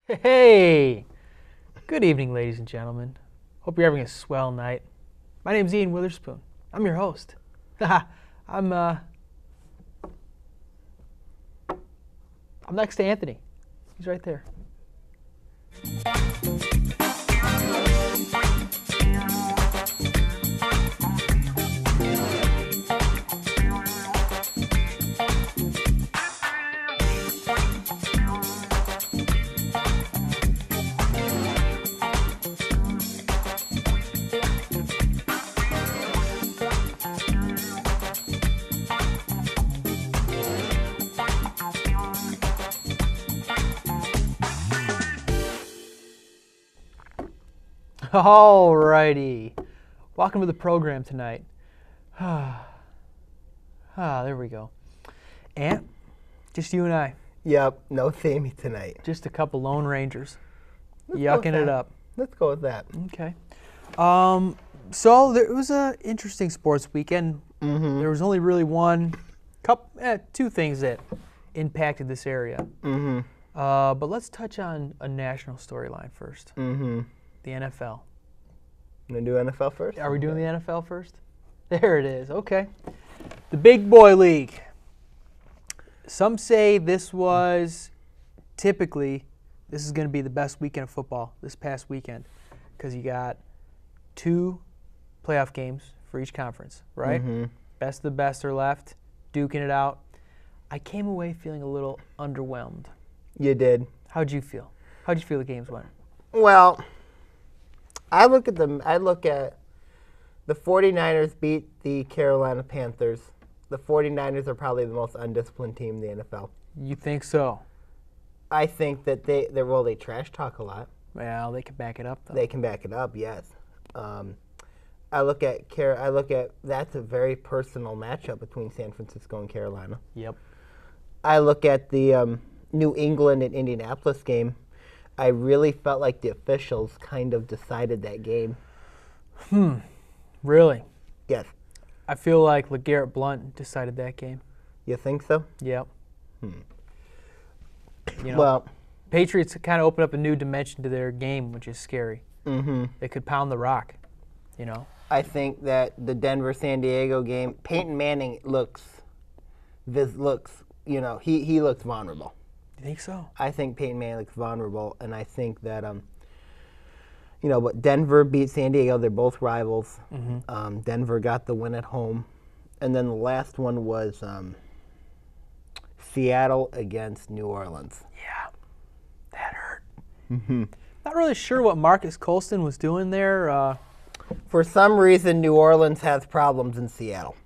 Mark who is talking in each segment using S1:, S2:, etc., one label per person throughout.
S1: Hey! Good evening, ladies and gentlemen. Hope you're having a swell night. My name's Ian Witherspoon. I'm your host. I'm next to Anthony. He's right there. Alrighty. Welcome to the program tonight. There we go. Ant, just you and I.
S2: Yep, no Sammy tonight.
S1: Just a couple Lone Rangers.
S2: Let's go with
S1: Yucking it
S2: that.
S1: up.
S2: Let's go with that.
S1: Okay. So there was an interesting sports weekend.
S2: Mm-hmm.
S1: There was only really two things that impacted this area.
S2: Mm-hmm.
S1: But let's touch on a national storyline first.
S2: Mm-hmm.
S1: The NFL.
S2: Gonna do NFL first?
S1: Are we doing the NFL first? There it is. Okay. The Big Boy League. Some say this is going to be the best weekend of football this past weekend because you got 2 playoff games for each conference, right?
S2: Mm-hmm.
S1: Best of the best are left, duking it out. I came away feeling a little underwhelmed.
S2: You did.
S1: How'd you feel? How'd you feel the games went?
S2: Well, I look at the 49ers beat the Carolina Panthers. The 49ers are probably the most undisciplined team in the NFL.
S1: You think so?
S2: I think that they trash talk a lot.
S1: Well, they can back it up, though.
S2: They can back it up, yes. I look at that's a very personal matchup between San Francisco and Carolina.
S1: Yep.
S2: I look at the New England and Indianapolis game. I really felt like the officials kind of decided that game.
S1: Really?
S2: Yes.
S1: I feel like LeGarrette Blount decided that game.
S2: You think so?
S1: Yep. You know,
S2: Well,
S1: Patriots kind of opened up a new dimension to their game, which is scary.
S2: mm-hmm.
S1: They could pound the rock, you know.
S2: I think that the Denver-San Diego game, Peyton Manning he looks vulnerable.
S1: You think so?
S2: I think Peyton Manning looks vulnerable, and I think that but Denver beat San Diego. They're both rivals.
S1: Mm-hmm.
S2: Denver got the win at home, and then the last one was Seattle against New Orleans.
S1: Yeah, that hurt.
S2: Mm-hmm.
S1: Not really sure what Marcus Colston was doing there.
S2: For some reason, New Orleans has problems in Seattle.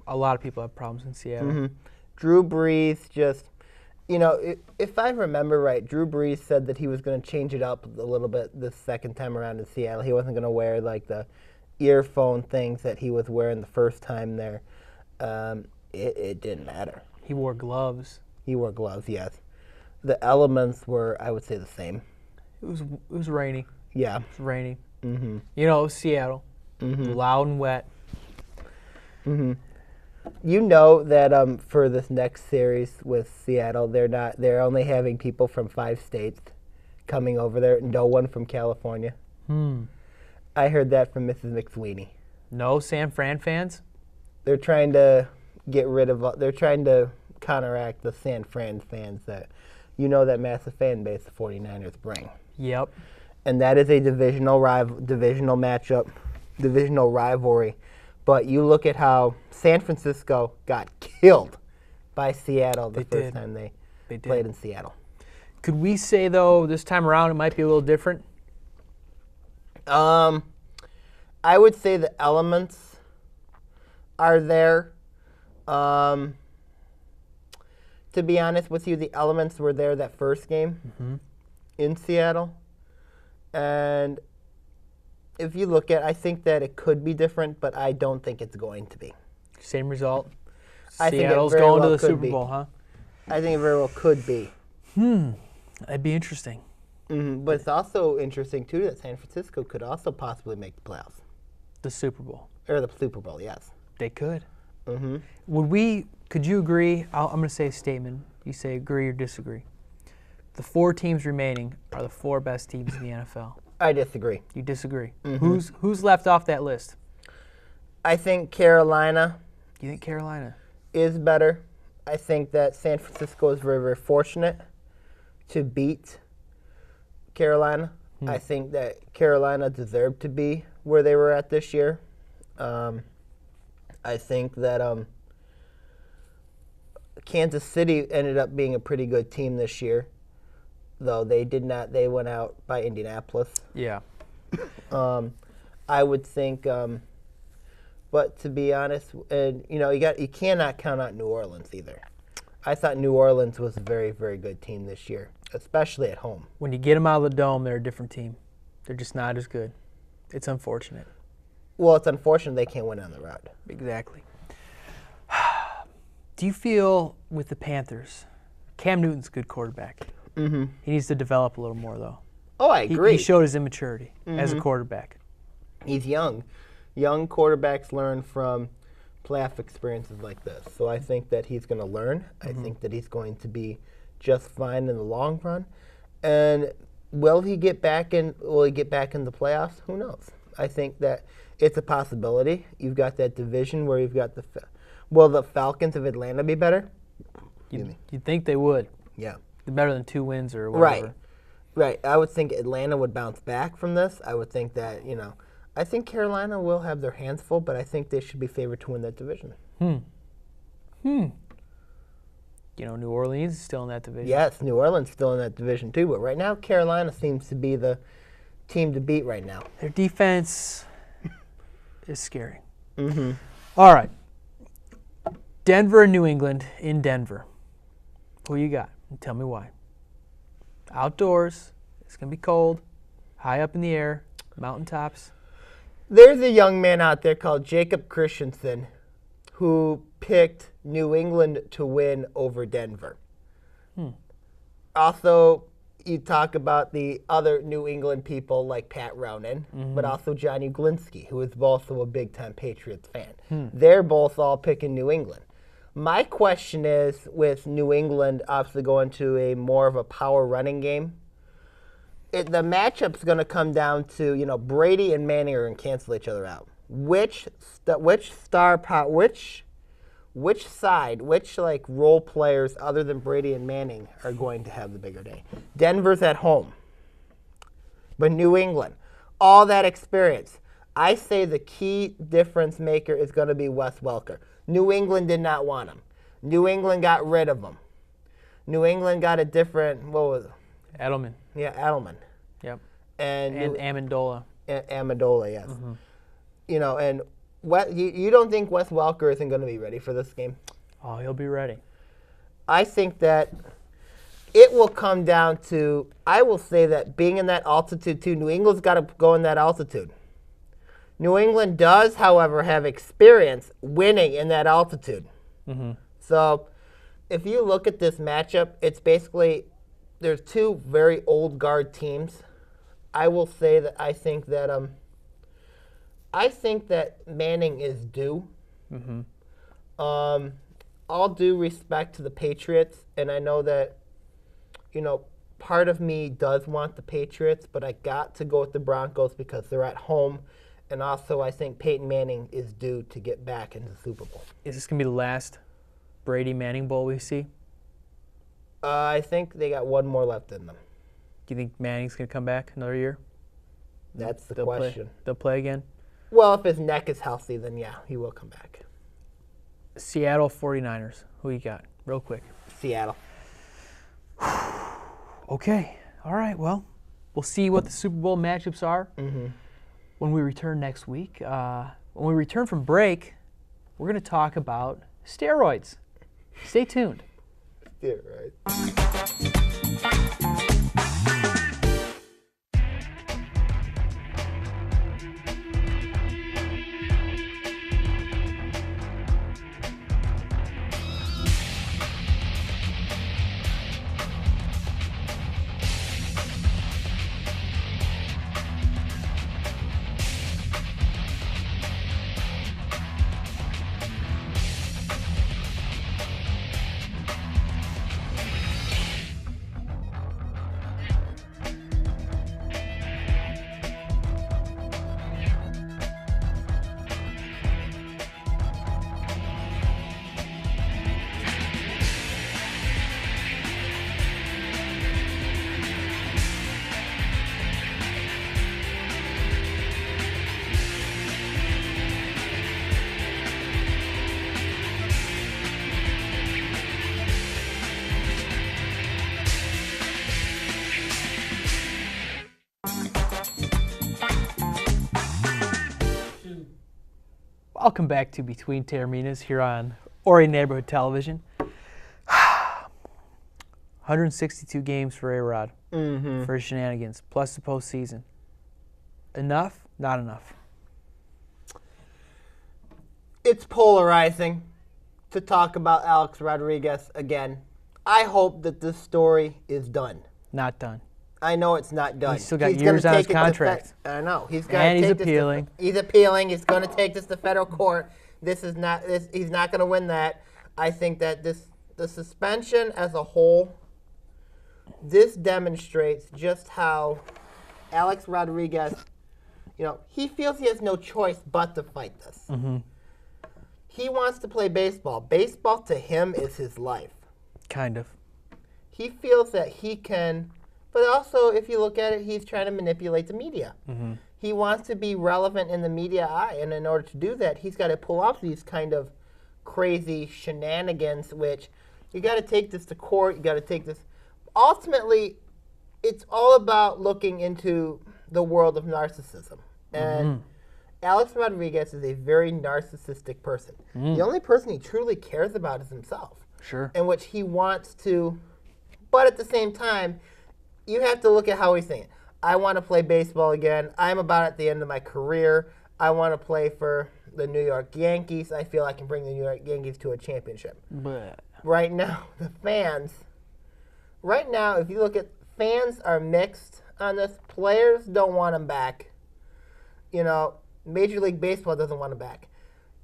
S1: A lot of people have problems in Seattle.
S2: Mm-hmm. Drew Brees just, if I remember right, Drew Brees said that he was going to change it up a little bit the second time around in Seattle. He wasn't going to wear like the earphone things that he was wearing the first time there. It didn't matter.
S1: He wore gloves.
S2: He wore gloves, yes. The elements were, I would say, the same.
S1: It was rainy.
S2: Yeah.
S1: It was rainy.
S2: Mm-hmm.
S1: You know, it was Seattle.
S2: Mm-hmm.
S1: Loud and wet.
S2: Mm-hmm. You know that for this next series with Seattle, they're only having people from 5 states coming over there. No one from California. I heard that from Mrs. McSweeney.
S1: No San Fran fans?
S2: They're trying to they're trying to counteract the San Fran fans that that massive fan base the 49ers bring.
S1: Yep.
S2: And that is a divisional matchup, divisional rivalry. But you look at how San Francisco got killed by Seattle the first time they played in Seattle.
S1: Could we say, though, this time around it might be a little different?
S2: I would say the elements are there. To be honest with you, the elements were there that first game in Seattle. And if you look at I think that it could be different, but I don't think it's going to be.
S1: Same result?
S2: I think it
S1: Seattle's
S2: very
S1: going
S2: well
S1: to the
S2: could
S1: Super
S2: be.
S1: Bowl, huh?
S2: I think it very well could be.
S1: That'd be interesting.
S2: But it's also interesting, too, that San Francisco could also possibly make the playoffs.
S1: The Super Bowl.
S2: Or the Super Bowl, yes.
S1: They could.
S2: Mm-hmm.
S1: Could you agree? I'm going to say a statement. You say agree or disagree. the 4 teams remaining are the 4 best teams in the NFL.
S2: I disagree.
S1: You disagree.
S2: Mm-hmm.
S1: Who's left off that list?
S2: I think Carolina
S1: You think Carolina?
S2: is better. I think that San Francisco is very, very fortunate to beat Carolina. I think that Carolina deserved to be where they were at this year. I think that Kansas City ended up being a pretty good team this year, though they did not. They went out by Indianapolis.
S1: Yeah.
S2: I would think, but to be honest, and you cannot count out New Orleans either. I thought New Orleans was a very, very good team this year, especially at home.
S1: When you get them out of the dome, they're a different team. They're just not as good. It's unfortunate.
S2: Well, it's unfortunate they can't win on the road.
S1: Exactly. Do you feel with the Panthers, Cam Newton's a good quarterback.
S2: Mm-hmm.
S1: He needs to develop a little more, though.
S2: Oh, I agree.
S1: He showed his immaturity as a quarterback.
S2: He's young. Young quarterbacks learn from playoff experiences like this. So I think that he's going to learn. I think that he's going to be just fine in the long run. And will he get back in? Will he get back in the playoffs? Who knows? I think that it's a possibility. You've got that division where you've got will the Falcons of Atlanta be better?
S1: You'd think they would.
S2: Yeah.
S1: They're better than 2 wins or whatever.
S2: Right. I would think Atlanta would bounce back from this. I would think that, I think Carolina will have their hands full, but I think they should be favored to win that division.
S1: New Orleans is still in that division.
S2: Yes, New Orleans still in that division too, but right now Carolina seems to be the team to beat right now.
S1: Their defense is scary.
S2: Mm-hmm.
S1: All right. Denver and New England in Denver. Who you got? And tell me why. Outdoors. It's going to be cold. High up in the air. Mountaintops.
S2: There's a young man out there called Jacob Christensen who picked New England to win over Denver. Also, you talk about the other New England people like Pat Ronan, but also Johnny Glinski, who is also a big-time Patriots fan. They're both all picking New England. My question is, with New England obviously going to a more of a power running game, the matchup's going to come down to, Brady and Manning are going to cancel each other out. Which role players other than Brady and Manning are going to have the bigger day? Denver's at home, but New England, all that experience. I say the key difference maker is going to be Wes Welker. New England did not want him. New England got rid of him. New England got a different, what was it?
S1: Edelman.
S2: Yeah, Edelman.
S1: Yep.
S2: And
S1: Amendola.
S2: Amendola, yes. And you don't think Wes Welker isn't going to be ready for this game?
S1: Oh, he'll be ready.
S2: I think that it will come down to, I will say that being in that altitude too, New England's got to go in that altitude. New England does, however, have experience winning in that altitude. So if you look at this matchup, it's basically, there's 2 very old guard teams. I will say that I think that Manning is due. All due respect to the Patriots, and I know that, part of me does want the Patriots, but I got to go with the Broncos because they're at home, and also I think Peyton Manning is due to get back into the Super Bowl.
S1: Is this going to be the last Brady-Manning Bowl we see?
S2: I think they got one more left in them.
S1: Do you think Manning's going to come back another year?
S2: That's the question.
S1: They'll play again?
S2: Well, if his neck is healthy, then yeah, he will come back.
S1: Seattle 49ers. Who you got? Real quick.
S2: Seattle.
S1: Okay. All right. Well, we'll see what the Super Bowl matchups are when we return next week. When we return from break, we're going to talk about steroids. Stay tuned.
S2: Yeah, right.
S1: I'll come back to Between Taorminas here on Orion Neighborhood Television. 162 games for A-Rod for his shenanigans, plus the postseason. Enough? Not enough.
S2: It's polarizing to talk about Alex Rodriguez again. I hope that this story is done.
S1: Not done.
S2: I know it's not done.
S1: He's still got years on his contract.
S2: I know. He's
S1: appealing.
S2: He's appealing. He's going to take this to federal court. He's not going to win that. I think that the suspension as a whole, this demonstrates just how Alex Rodriguez, he feels he has no choice but to fight this. Mm-hmm. He wants to play baseball. Baseball to him is his life.
S1: Kind of.
S2: He feels that he can, but also if you look at it, he's trying to manipulate the media. Mm-hmm. He wants to be relevant in the media eye, and in order to do that, he's got to pull off these kind of crazy shenanigans, which you got to take this to court, you got to take this. Ultimately, it's all about looking into the world of narcissism. And Alex Rodriguez is a very narcissistic person. The only person he truly cares about is himself.
S1: Sure.
S2: In which he wants to, but at the same time, you have to look at how he's saying, I want to play baseball again. I'm about at the end of my career. I want to play for the New York Yankees. I feel I can bring the New York Yankees to a championship.
S1: But
S2: Right now, the fans, if you look at fans are mixed on this. Players don't want him back. Major League Baseball doesn't want him back.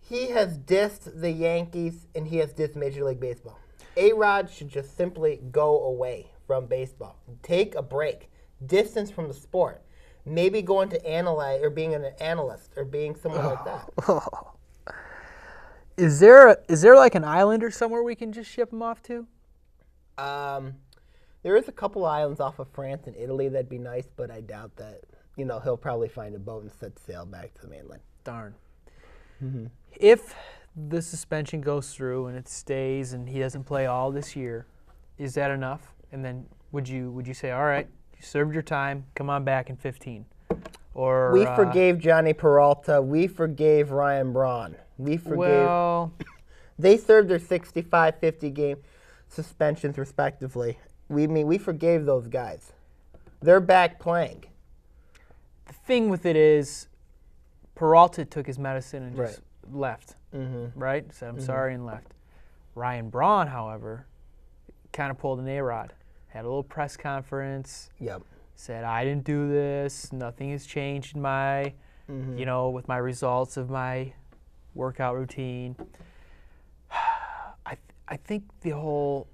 S2: He has dissed the Yankees, and he has dissed Major League Baseball. A-Rod should just simply go away from baseball. Take a break. Distance from the sport. Maybe go into analyze or being an analyst or being someone like that.
S1: Is there like an island or somewhere we can just ship him off to?
S2: There is a couple islands off of France and Italy that'd be nice, but I doubt that. He'll probably find a boat and set sail back to the mainland.
S1: Darn. If the suspension goes through and it stays and he doesn't play all this year, is that enough? And then would you say, all right, you served your time, come on back in 15? Or
S2: we forgave Johnny Peralta. We forgave Ryan Braun. We forgave.
S1: Well,
S2: they served their 65, 50 game suspensions respectively. We forgave those guys. They're back playing.
S1: The thing with it is, Peralta took his medicine and just left, right? Said, I'm sorry, and left. Ryan Braun, however, kind of pulled an A-Rod. Had a little press conference.
S2: Yep.
S1: Said, I didn't do this. Nothing has changed in my, with my results of my workout routine. I think the whole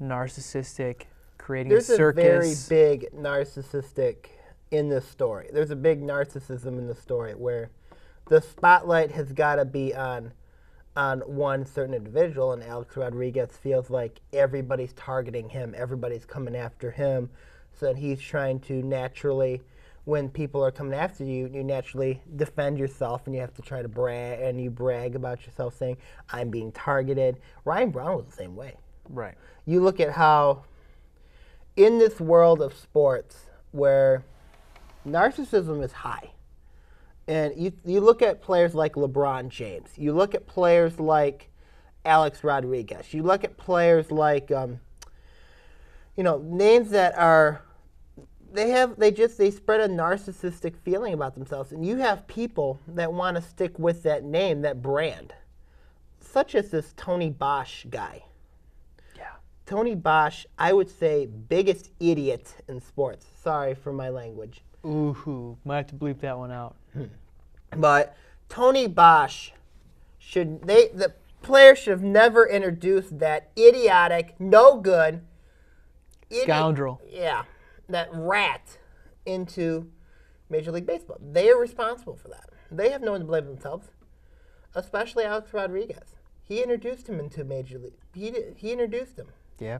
S1: narcissistic creating a circus.
S2: There's a very big narcissistic in this story. There's a big narcissism in the story where the spotlight has got to be on one certain individual, and Alex Rodriguez feels like everybody's targeting him, everybody's coming after him, so that he's trying to naturally, when people are coming after you, you naturally defend yourself, and you have to try to brag, and you brag about yourself saying, I'm being targeted. Ryan Braun was the same way.
S1: Right.
S2: You look at how, in this world of sports, where narcissism is high, and you look at players like LeBron James, you look at players like Alex Rodriguez, you look at players like, names that are, they spread a narcissistic feeling about themselves, and you have people that want to stick with that name, that brand, such as this Tony Bosch guy.
S1: Yeah.
S2: Tony Bosch, I would say, biggest idiot in sports. Sorry for my language.
S1: Ooh, might have to bleep that one out.
S2: But Tony Bosch the players should have never introduced that idiotic, no good
S1: scoundrel.
S2: That rat into Major League Baseball. They are responsible for that. They have no one to blame themselves, especially Alex Rodriguez. He introduced him into Major League. He introduced him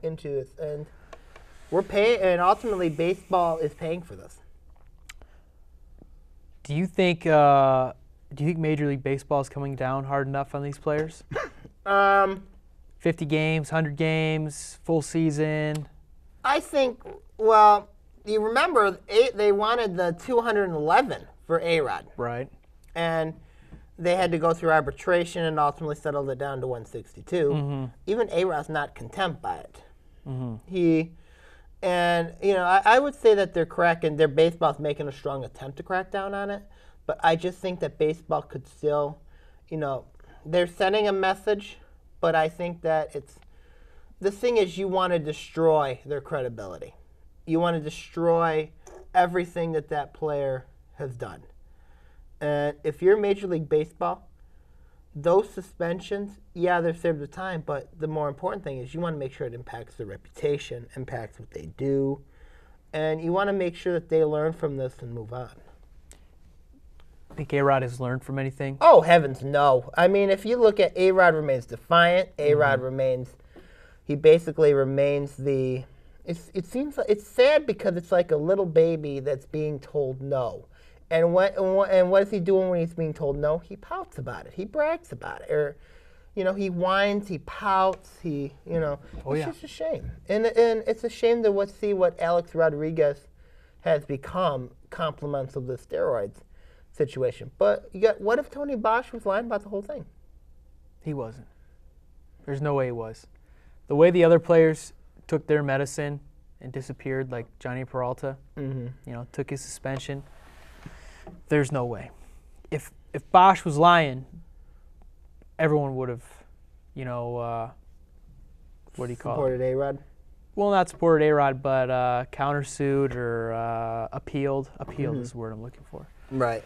S2: into this, and we're paying. And ultimately, baseball is paying for this.
S1: Do you think Major League Baseball is coming down hard enough on these players? 50 games, 100 games, full season.
S2: I think. Well, you remember they wanted the 211 for A-Rod.
S1: Right.
S2: And they had to go through arbitration and ultimately settled it down to 162. Even A-Rod's not content by it. I would say that their baseball's making a strong attempt to crack down on it, but I just think that baseball could still, they're sending a message, but I think that the thing is you want to destroy their credibility. You want to destroy everything that player has done. And if you're Major League Baseball, those suspensions, they're served a time, but the more important thing is you want to make sure it impacts their reputation, impacts what they do, and you want to make sure that they learn from this and move on.
S1: Think A-Rod has learned from anything?
S2: Oh, heavens, no. I mean, if you look at A-Rod remains defiant, A-Rod he basically remains it seems like it's sad because it's like a little baby that's being told no. And what is he doing when he's being told no? He pouts about it. He brags about it. Or, he whines, he pouts, it's just a shame. And it's a shame to see what Alex Rodriguez has become compliments of the steroids situation. But what if Tony Bosch was lying about the whole thing?
S1: He wasn't. There's no way he was. The way the other players took their medicine and disappeared, like Johnny Peralta, took his suspension, there's no way. If Bosch was lying, everyone would have, what do you call it?
S2: Supported A-Rod?
S1: Well, not supported A-Rod, but countersued or appealed. Appealed is the word I'm looking for.
S2: Right.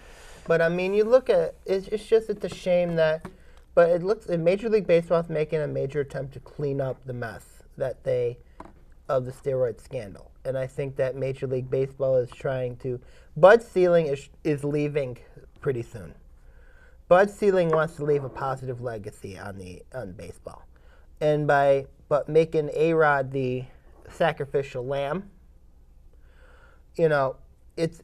S2: But, I mean, you look at it's a shame that, but it looks, Major League Baseball is making a major attempt to clean up the mess of the steroid scandal. And I think that Major League Baseball is trying to, Bud Selig is leaving pretty soon. Bud Selig wants to leave a positive legacy on baseball. But making A-Rod the sacrificial lamb, it's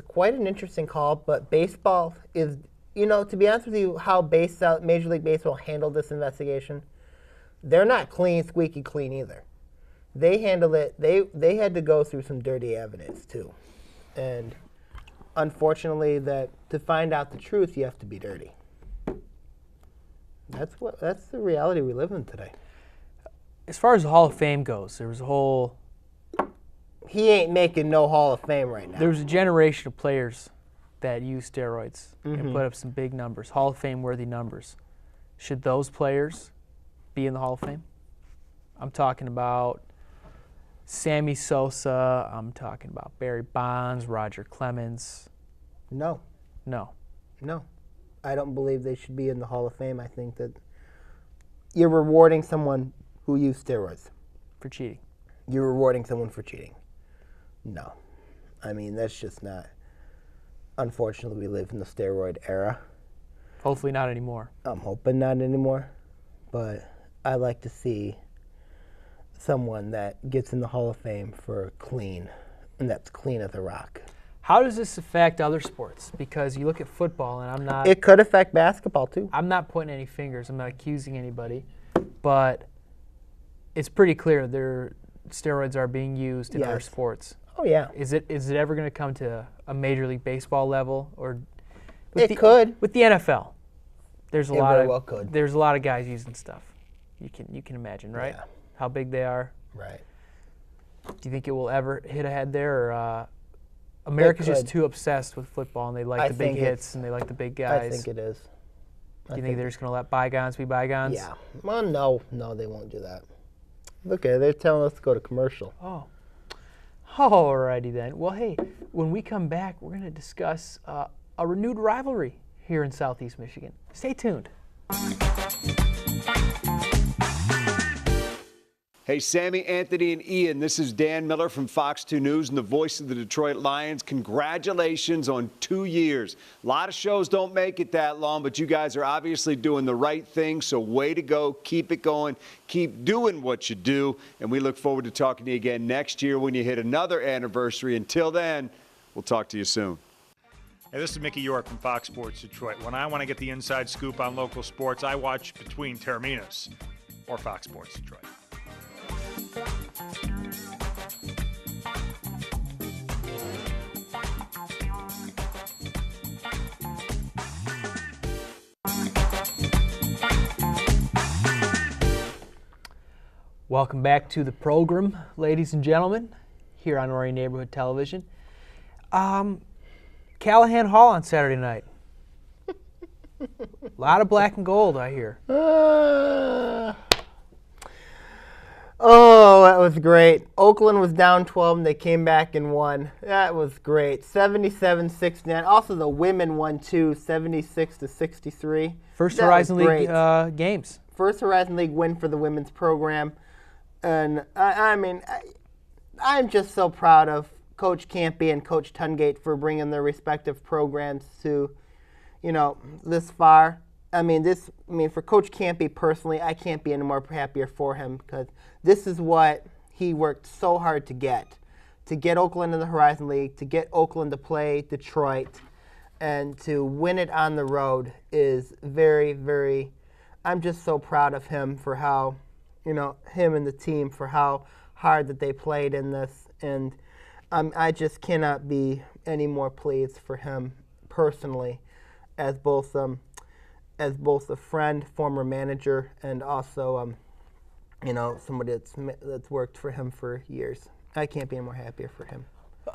S2: quite an interesting call, but baseball is, to be honest with you, how Major League Baseball handled this investigation, they're not squeaky clean either. They handled it, they had to go through some dirty evidence too. And unfortunately, to find out the truth, you have to be dirty. That's the reality we live in today.
S1: As far as the Hall of Fame goes, there was a whole...
S2: He ain't making no Hall of Fame right now.
S1: There was a generation of players that used steroids and put up some big numbers, Hall of Fame-worthy numbers. Should those players be in the Hall of Fame? I'm talking about Sammy Sosa. I'm talking about Barry Bonds, Roger Clemens.
S2: No. I don't believe they should be in the Hall of Fame. I think that you're rewarding someone who used steroids.
S1: For cheating.
S2: You're rewarding someone for cheating. No. I mean, that's just not. Unfortunately, we live in the steroid era.
S1: Hopefully not anymore.
S2: I'm hoping not anymore. But I like to see someone that gets in the Hall of Fame for clean, and that's clean as a rock.
S1: How does this affect other sports? Because you look at football, and I'm not...
S2: It could affect basketball, too.
S1: I'm not pointing any fingers. I'm not accusing anybody. But it's pretty clear steroids are being used in other sports.
S2: Oh, yeah.
S1: Is it ever going to come to a Major League Baseball level? Or
S2: could.
S1: With the NFL, there's
S2: very well could.
S1: There's a lot of guys using stuff. You can imagine, right?
S2: Yeah.
S1: How big they are.
S2: Right.
S1: Do you think it will ever hit ahead there? Or America's just too obsessed with football, and they like the big hits, and they like the big guys.
S2: I think it is.
S1: Do you think they're just going to let bygones be bygones?
S2: Yeah. Well, no, they won't do that. Okay, they're telling us to go to commercial.
S1: Oh. Alrighty then. Well, hey, when we come back, we're going to discuss a renewed rivalry here in Southeast Michigan. Stay tuned.
S3: Hey, Sammy, Anthony, and Ian, this is Dan Miller from Fox 2 News and the voice of the Detroit Lions. Congratulations on 2 years. A lot of shows don't make it that long, but you guys are obviously doing the right thing, so way to go. Keep it going. Keep doing what you do, and we look forward to talking to you again next year when you hit another anniversary. Until then, we'll talk to you soon.
S4: Hey, this is Mickey York from Fox Sports Detroit. When I want to get the inside scoop on local sports, I watch Between Taorminas or Fox Sports Detroit.
S1: Welcome back to the program, ladies and gentlemen, here on Orion Neighborhood Television. Callahan Hall on Saturday night. A lot of black and gold, I hear.
S2: Oh, that was great. Oakland was down 12 and they came back and won. That was great. 77-69. Also, the women won too, 76-63.
S1: First Horizon League games.
S2: First Horizon League win for the women's program. And I'm just so proud of Coach Campy and Coach Tungate for bringing their respective programs to, this far. For Coach Campy personally, I can't be any more happier for him because this is what he worked so hard to get Oakland in the Horizon League, to get Oakland to play Detroit, and to win it on the road is very, very, I'm just so proud of him for how, him and the team for how hard that they played in this. And I just cannot be any more pleased for him personally as both a friend, former manager, and also, somebody that's worked for him for years. I can't be any more happier for him.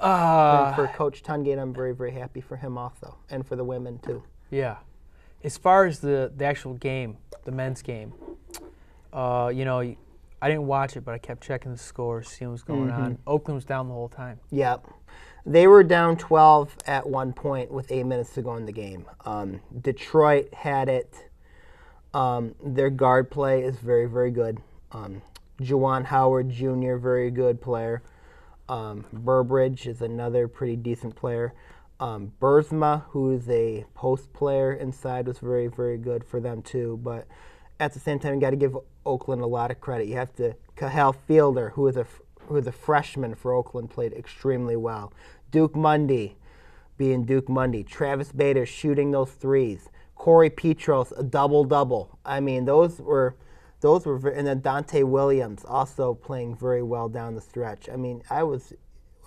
S2: And for Coach Tungate, I'm very, very happy for him also, and for the women too.
S1: Yeah. As far as the actual game, the men's game, I didn't watch it, but I kept checking the scores, seeing what was going on. Oakland was down the whole time.
S2: Yep. They were down 12 at one point with 8 minutes to go in the game. Detroit had it. Their guard play is very, very good. Juwan Howard Jr., very good player. Burbridge is another pretty decent player. Burzma, who is a post player inside, was very, very good for them too. But at the same time, you got to give Oakland a lot of credit. You have to, Cahal Fielder, who is a freshman for Oakland, played extremely well. Duke Mundy being Duke Mundy. Travis Bader shooting those threes. Corey Petros, a double-double. Those were and then Dante Williams also playing very well down the stretch. I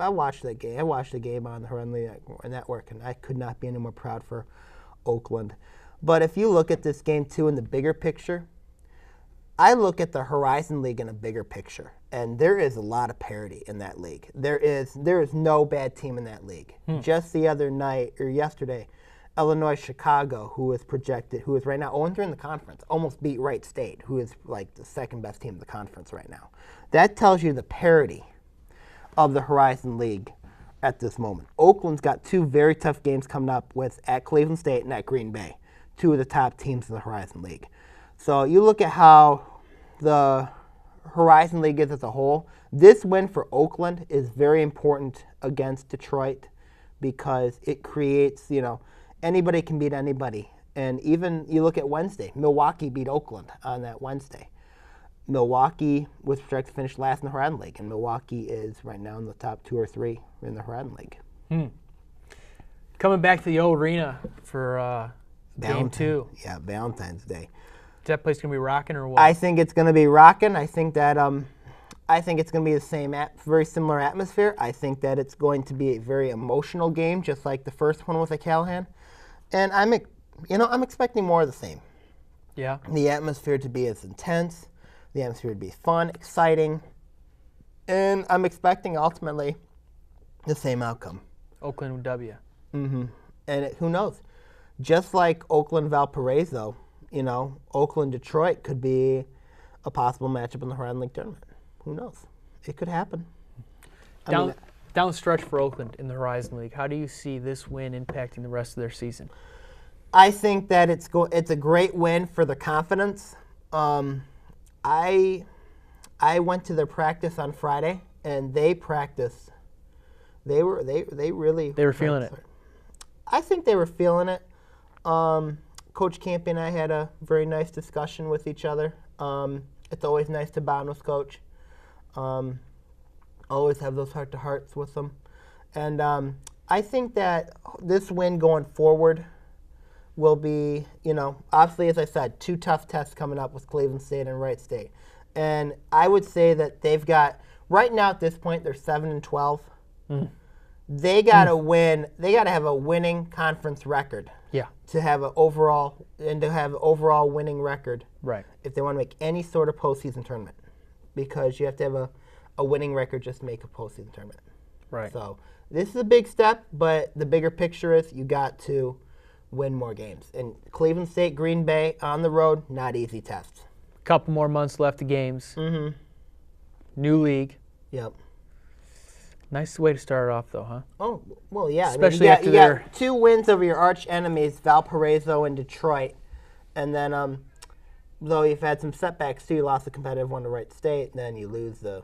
S2: watched that game. I watched the game on the Horizon Network, and I could not be any more proud for Oakland. But if you look at this game, too, in the bigger picture, I look at the Horizon League in a bigger picture, and there is a lot of parity in that league. There is no bad team in that league. Just the other night, or yesterday, Illinois Chicago, who is right now 0-3 in the conference, almost beat Wright State, who is like the second best team in the conference right now. That tells you the parity of the Horizon League at this moment. Oakland's got two very tough games coming up at Cleveland State and at Green Bay, two of the top teams in the Horizon League. So you look at how the Horizon League is as a whole. This win for Oakland is very important against Detroit because it creates, anybody can beat anybody. And even you look at Wednesday, Milwaukee beat Oakland on that Wednesday. Milwaukee was projected to finish last in the Horizon League, and Milwaukee is right now in the top 2 or 3 in the Horizon League.
S1: Coming back to the old arena for Game 2.
S2: Yeah, Valentine's Day.
S1: Is that place going to be rocking or what?
S2: I think it's going to be rocking. I think that I think it's going to be the same, very similar atmosphere. I think that it's going to be a very emotional game, just like the first one with Callahan. And I'm expecting more of the same.
S1: Yeah.
S2: The atmosphere to be as intense, the atmosphere to be fun, exciting, and I'm expecting ultimately the same outcome.
S1: Oakland W.
S2: And who knows? Just like Oakland Valparaiso, Oakland Detroit could be a possible matchup in the Horizon League tournament. Who knows? It could happen.
S1: Down the stretch for Oakland in the Horizon League, how do you see this win impacting the rest of their season?
S2: I think that it's a great win for the confidence. I went to their practice on Friday, and they practiced. They were feeling it. I think they were feeling it. Coach Campy and I had a very nice discussion with each other. It's always nice to bond with Coach. Always have those heart-to-hearts with them. And I think that this win going forward will be, obviously, as I said, 2 tough tests coming up with Cleveland State and Wright State. And I would say that they've got, right now at this point, they're 7-12. They got to win. They got to have a winning conference record.
S1: Yeah.
S2: To have an overall winning record.
S1: Right.
S2: If they want to make any sort of postseason tournament. because you have to have a winning record just to make a postseason tournament.
S1: Right.
S2: So this is a big step, but the bigger picture is you got to win more games. And Cleveland State, Green Bay on the road, not easy tests.
S1: Couple more months left of games.
S2: Mm-hmm.
S1: New league.
S2: Yep.
S1: Nice way to start it off, though, huh?
S2: Oh, well, yeah.
S1: Especially
S2: I mean,
S1: after
S2: you got 2 wins over your arch enemies, Valparaiso and Detroit. And then, though you've had some setbacks, too, you lost the competitive one to Wright State, and then you lose the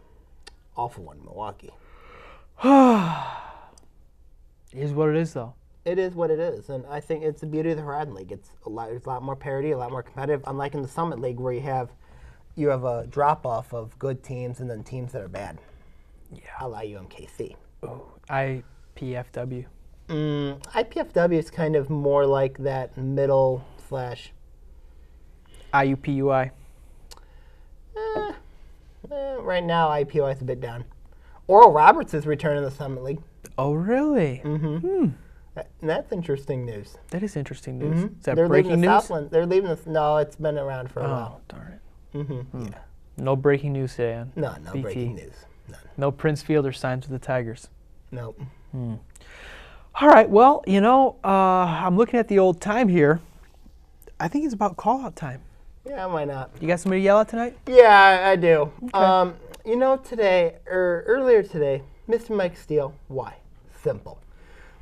S2: awful one, Milwaukee.
S1: It is what it is, though.
S2: It is what it is, and I think it's the beauty of the Horizon League. There's a lot more parity, a lot more competitive, unlike in the Summit League where you have a drop-off of good teams and then teams that are bad.
S1: Yeah.
S2: A la UMKC.
S1: Oh, IPFW.
S2: IPFW is kind of more like that middle /
S1: IUPUI.
S2: Right now, IPOI is a bit down. Oral Roberts is returning to the Summit League.
S1: Oh, really?
S2: And that's interesting news.
S1: That is interesting news. Is that
S2: They're
S1: breaking
S2: leaving the
S1: news?
S2: Southland. They're leaving the. No, it's been around for a while.
S1: Oh, darn it.
S2: Yeah.
S1: No breaking news today on
S2: No
S1: BT.
S2: breaking news. None.
S1: No Prince Fielder signs with the Tigers.
S2: Nope.
S1: All right, well, I'm looking at the old time here. I think it's about call-out time.
S2: Yeah, why not?
S1: You got somebody to yell at tonight?
S2: Yeah, I do.
S1: Okay.
S2: Earlier today, Mr. Mike Steele, why? Simple.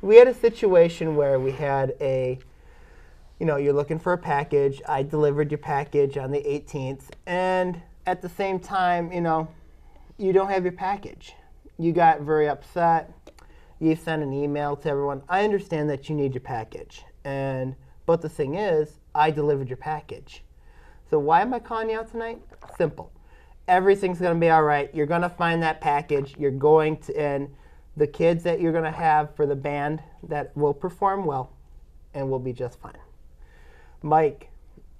S2: We had a situation where we had you're looking for a package. I delivered your package on the 18th, and at the same time, you don't have your package. You got very upset. You sent an email to everyone. I understand that you need your package, but the thing is, I delivered your package. So why am I calling you out tonight? Simple. Everything's going to be all right. You're going to find that package. You're going to, and the kids that you're going to have for the band that will perform well and will be just fine. Mike,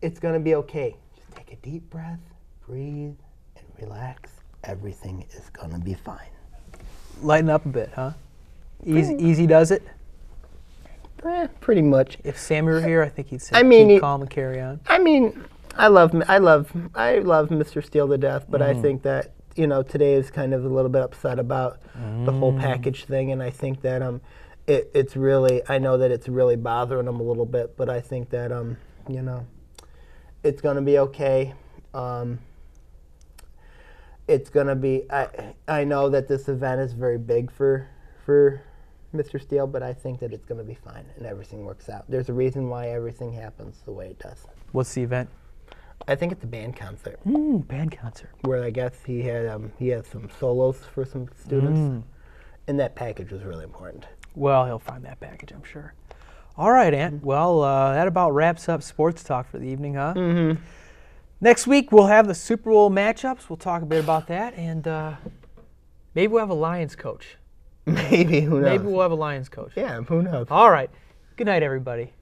S2: it's going to be okay. Just take a deep breath, breathe, and relax. Everything is going to be fine.
S1: Lighten up a bit, huh? Easy does it?
S2: Pretty much.
S1: If Sammy were here, I think he'd say keep calm and carry on.
S2: I love Mr. Steele to death, but I think that today is kind of a little bit upset about the whole package thing, and I think that it's really, I know that it's really bothering him a little bit, but I think that it's going to be okay. It's going to be. I know that this event is very big for Mr. Steele, but I think that it's going to be fine and everything works out. There's a reason why everything happens the way it does.
S1: What's the event?
S2: I think it's a band concert.
S1: Band concert.
S2: Where I guess he had some solos for some students, and that package was really important.
S1: Well, he'll find that package, I'm sure. All right, Ant. Well, that about wraps up sports talk for the evening, huh? Next week we'll have the Super Bowl matchups. We'll talk a bit about that, and maybe we'll have a Lions coach.
S2: Maybe, who knows?
S1: Maybe we'll have a Lions coach.
S2: Yeah, who knows?
S1: All right. Good night, everybody.